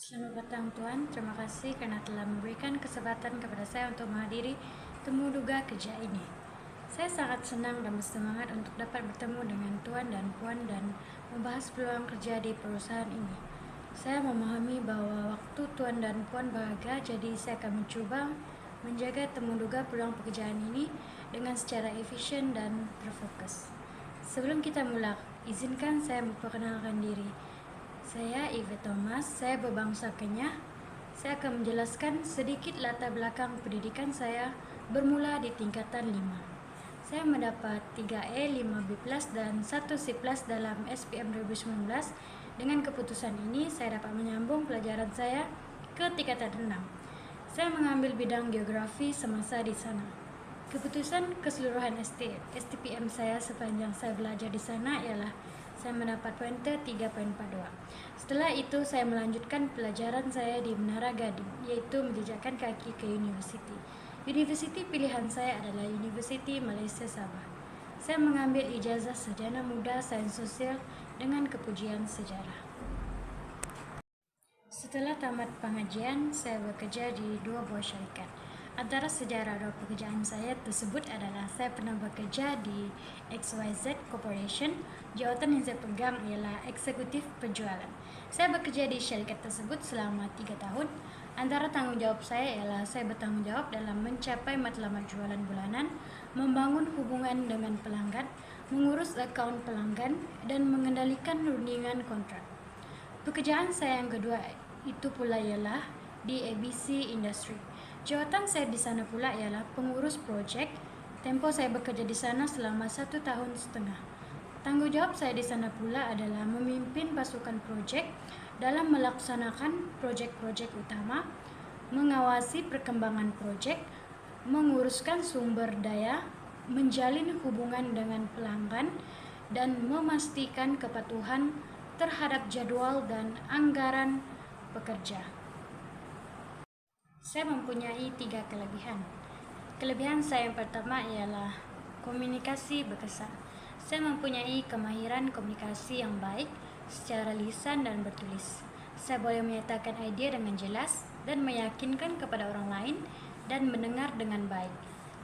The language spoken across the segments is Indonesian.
Selamat datang Tuan, terima kasih karena telah memberikan kesempatan kepada saya untuk menghadiri temu duga kerja ini. Saya sangat senang dan bersemangat untuk dapat bertemu dengan Tuan dan Puan dan membahas peluang kerja di perusahaan ini. Saya memahami bahwa waktu Tuan dan Puan berharga, jadi saya akan mencuba menjaga temu duga peluang pekerjaan ini dengan secara efisien dan terfokus. Sebelum kita mula, izinkan saya memperkenalkan diri. Saya Eve Thomas, saya berbangsa Kenyah. Saya akan menjelaskan sedikit latar belakang pendidikan saya bermula di tingkatan 5. Saya mendapat 3E, 5B+, dan 1C+ dalam SPM 2019. Dengan keputusan ini, saya dapat menyambung pelajaran saya ke tingkatan 6. Saya mengambil bidang geografi semasa di sana. Keputusan keseluruhan STPM saya sepanjang saya belajar di sana ialah saya mendapat pointer 3.42. Setelah itu saya melanjutkan pelajaran saya di Menara Gading, yaitu menjejakkan kaki ke universiti. Universiti pilihan saya adalah Universiti Malaysia Sabah. Saya mengambil ijazah sarjana muda sains sosial dengan kepujian sejarah. Setelah tamat pengajian, saya bekerja di 2 buah syarikat. Antara sejarah dan pekerjaan saya tersebut adalah saya pernah bekerja di XYZ Corporation. Jawatan yang saya pegang ialah eksekutif penjualan. Saya bekerja di syarikat tersebut selama 3 tahun. Antara tanggungjawab saya ialah saya bertanggungjawab dalam mencapai matlamat jualan bulanan, membangun hubungan dengan pelanggan, mengurus akaun pelanggan, dan mengendalikan rundingan kontrak. Pekerjaan saya yang kedua itu pula ialah di ABC Industry. Jawatan saya di sana pula ialah pengurus projek. Tempoh saya bekerja di sana selama 1 tahun setengah. Tanggungjawab saya di sana pula adalah memimpin pasukan projek dalam melaksanakan projek-projek utama, mengawasi perkembangan projek, menguruskan sumber daya, menjalin hubungan dengan pelanggan, dan memastikan kepatuhan terhadap jadwal dan anggaran pekerja. Saya mempunyai 3 kelebihan. Kelebihan saya yang pertama ialah komunikasi berkesan. Saya mempunyai kemahiran komunikasi yang baik secara lisan dan bertulis. Saya boleh menyatakan idea dengan jelas dan meyakinkan kepada orang lain dan mendengar dengan baik.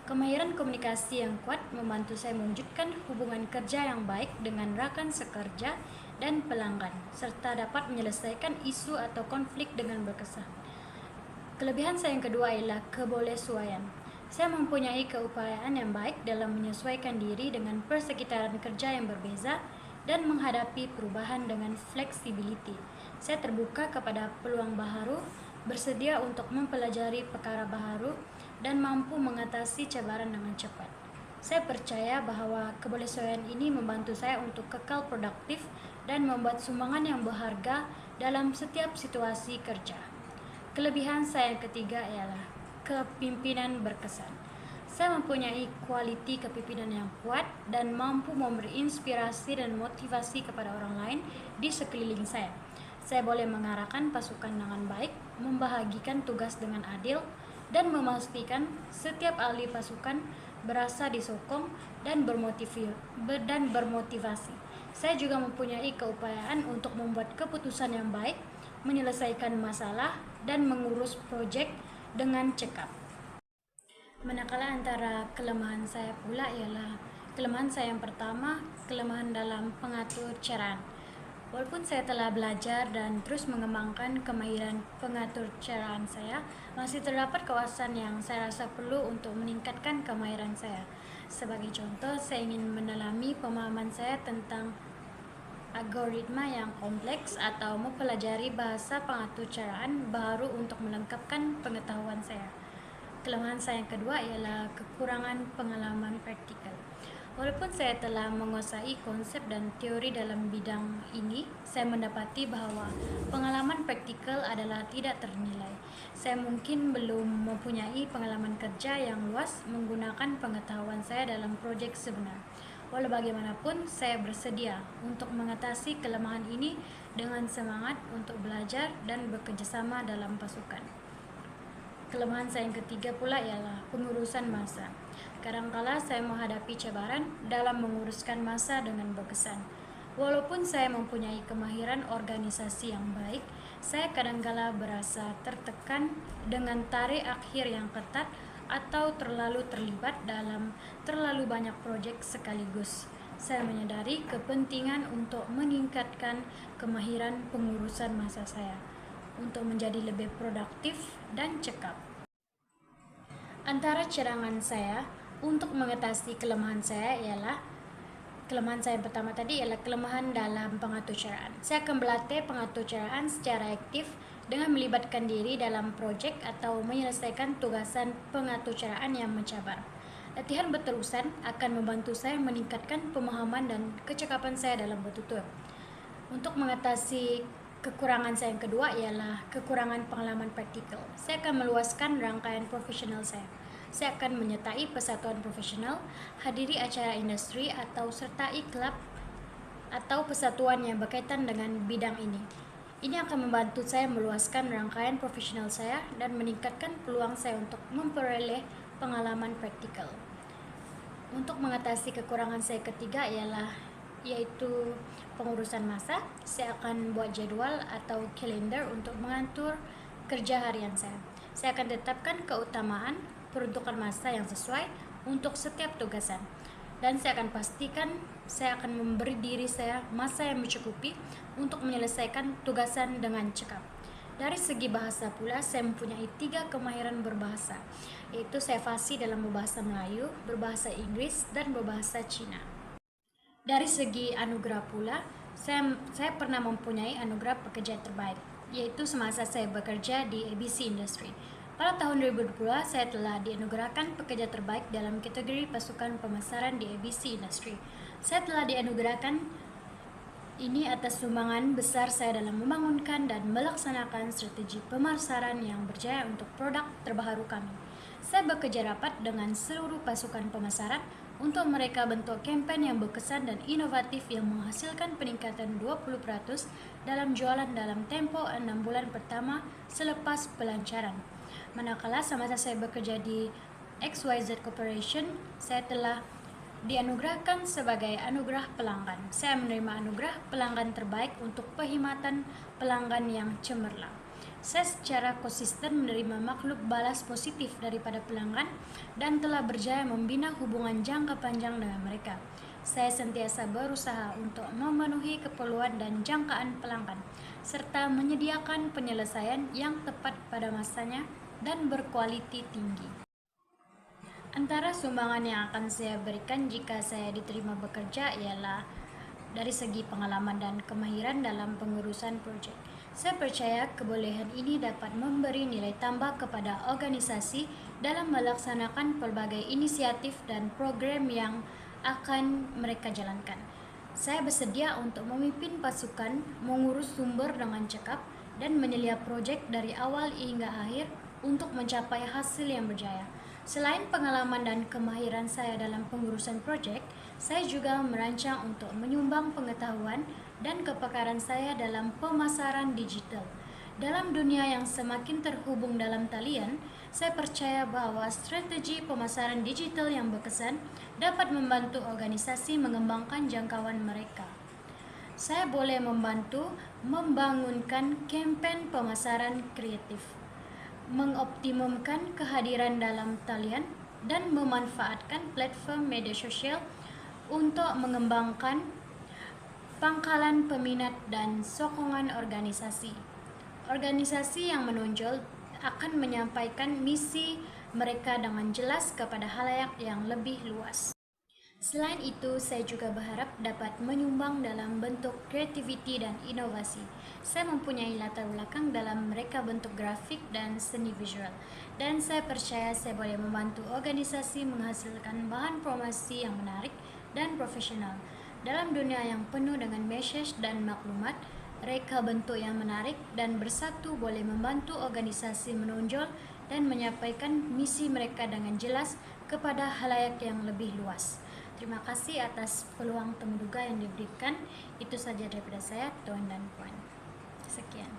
Kemahiran komunikasi yang kuat membantu saya mewujudkan hubungan kerja yang baik dengan rakan sekerja dan pelanggan, serta dapat menyelesaikan isu atau konflik dengan berkesan. Kelebihan saya yang kedua ialah kebolehsuaian. Saya mempunyai keupayaan yang baik dalam menyesuaikan diri dengan persekitaran kerja yang berbeza dan menghadapi perubahan dengan fleksibiliti. Saya terbuka kepada peluang baharu, bersedia untuk mempelajari perkara baharu, dan mampu mengatasi cabaran dengan cepat. Saya percaya bahawa kebolehsuaian ini membantu saya untuk kekal produktif dan membuat sumbangan yang berharga dalam setiap situasi kerja. Kelebihan saya yang ketiga ialah kepimpinan berkesan. Saya mempunyai kualiti kepimpinan yang kuat dan mampu memberi inspirasi dan motivasi kepada orang lain di sekeliling saya. Saya boleh mengarahkan pasukan dengan baik, membahagikan tugas dengan adil, dan memastikan setiap ahli pasukan berasa disokong dan bermotivasi. Saya juga mempunyai keupayaan untuk membuat keputusan yang baik, menyelesaikan masalah, dan mengurus projek dengan cekap. Manakala antara kelemahan saya pula ialah kelemahan saya yang pertama, kelemahan dalam pengatur caraan. Walaupun saya telah belajar dan terus mengembangkan kemahiran pengatur caraan saya, masih terdapat kawasan yang saya rasa perlu untuk meningkatkan kemahiran saya. Sebagai contoh, saya ingin mendalami pemahaman saya tentang algoritma yang kompleks atau mempelajari bahasa pengatur caraan baru untuk melengkapkan pengetahuan saya. Kelemahan saya yang kedua ialah kekurangan pengalaman praktikal. Walaupun saya telah menguasai konsep dan teori dalam bidang ini, saya mendapati bahawa pengalaman praktikal adalah tidak ternilai. Saya mungkin belum mempunyai pengalaman kerja yang luas menggunakan pengetahuan saya dalam projek sebenar. Walau bagaimanapun, saya bersedia untuk mengatasi kelemahan ini dengan semangat untuk belajar dan bekerjasama dalam pasukan. Kelemahan saya yang ketiga pula ialah pengurusan masa. Kadangkala saya menghadapi cabaran dalam menguruskan masa dengan berkesan. Walaupun saya mempunyai kemahiran organisasi yang baik, saya kadangkala berasa tertekan dengan tarikh akhir yang ketat atau terlalu terlibat dalam terlalu banyak proyek sekaligus. Saya menyadari kepentingan untuk meningkatkan kemahiran pengurusan masa saya untuk menjadi lebih produktif dan cekap. Antara cadangan saya untuk mengatasi kelemahan saya yang pertama tadi ialah kelemahan dalam pengaturan. Saya akan berlatih pengaturan secara aktif dengan melibatkan diri dalam projek atau menyelesaikan tugasan pengaturan yang mencabar. Latihan berterusan akan membantu saya meningkatkan pemahaman dan kecakapan saya dalam bertutur. Untuk mengatasi kekurangan saya yang kedua ialah kekurangan pengalaman praktikal. Saya akan meluaskan rangkaian profesional saya. Saya akan menyertai persatuan profesional, hadiri acara industri atau sertai klub atau persatuan yang berkaitan dengan bidang ini. Ini akan membantu saya meluaskan rangkaian profesional saya dan meningkatkan peluang saya untuk memperoleh pengalaman praktikal. Untuk mengatasi kekurangan saya ketiga yaitu pengurusan masa. Saya akan buat jadual atau kalender untuk mengatur kerja harian saya. Saya akan tetapkan keutamaan peruntukan masa yang sesuai untuk setiap tugasan. Dan saya akan pastikan saya akan memberi diri saya masa yang mencukupi untuk menyelesaikan tugasan dengan cekap. Dari segi bahasa pula, saya mempunyai 3 kemahiran berbahasa, yaitu saya fasih dalam berbahasa Melayu, berbahasa Inggris, dan berbahasa Cina. Dari segi anugerah pula, saya pernah mempunyai anugerah pekerja terbaik, yaitu semasa saya bekerja di ABC Industry. Pada tahun 2022, saya telah dianugerahkan pekerja terbaik dalam kategori pasukan pemasaran di ABC Industry. Saya telah dianugerahkan ini atas sumbangan besar saya dalam membangunkan dan melaksanakan strategi pemasaran yang berjaya untuk produk terbaru kami. Saya bekerja rapat dengan seluruh pasukan pemasaran untuk mereka bentuk kampanye yang berkesan dan inovatif yang menghasilkan peningkatan 20% dalam jualan dalam tempoh 6 bulan pertama selepas pelancaran. Manakala semasa saya bekerja di XYZ Corporation, saya telah dianugerahkan sebagai anugerah pelanggan. Saya menerima anugerah pelanggan terbaik untuk perkhidmatan pelanggan yang cemerlang. Saya secara konsisten menerima makhluk balas positif daripada pelanggan dan telah berjaya membina hubungan jangka panjang dengan mereka. Saya sentiasa berusaha untuk memenuhi keperluan dan jangkaan pelanggan, serta menyediakan penyelesaian yang tepat pada masanya dan berkualiti tinggi. Antara sumbangan yang akan saya berikan jika saya diterima bekerja ialah dari segi pengalaman dan kemahiran dalam pengurusan projek. Saya percaya kebolehan ini dapat memberi nilai tambah kepada organisasi dalam melaksanakan pelbagai inisiatif dan program yang akan mereka jalankan. Saya bersedia untuk memimpin pasukan, mengurus sumber dengan cekap, dan menyelia projek dari awal hingga akhir untuk mencapai hasil yang berjaya. Selain pengalaman dan kemahiran saya dalam pengurusan projek, saya juga merancang untuk menyumbang pengetahuan dan kepakaran saya dalam pemasaran digital. Dalam dunia yang semakin terhubung dalam talian, saya percaya bahwa strategi pemasaran digital yang berkesan dapat membantu organisasi mengembangkan jangkauan mereka. Saya boleh membantu membangunkan kampanye pemasaran kreatif, mengoptimumkan kehadiran dalam talian, dan memanfaatkan platform media sosial untuk mengembangkan pangkalan peminat dan sokongan organisasi. Organisasi yang menonjol akan menyampaikan misi mereka dengan jelas kepada khalayak yang lebih luas. Selain itu, saya juga berharap dapat menyumbang dalam bentuk kreativiti dan inovasi. Saya mempunyai latar belakang dalam mereka bentuk grafik dan seni visual, dan saya percaya saya boleh membantu organisasi menghasilkan bahan promosi yang menarik dan profesional. Dalam dunia yang penuh dengan mesej dan maklumat, reka bentuk yang menarik dan bersatu boleh membantu organisasi menonjol dan menyampaikan misi mereka dengan jelas kepada khalayak yang lebih luas. Terima kasih atas peluang temu duga yang diberikan. Itu saja daripada saya, Tuan dan Puan. Sekian.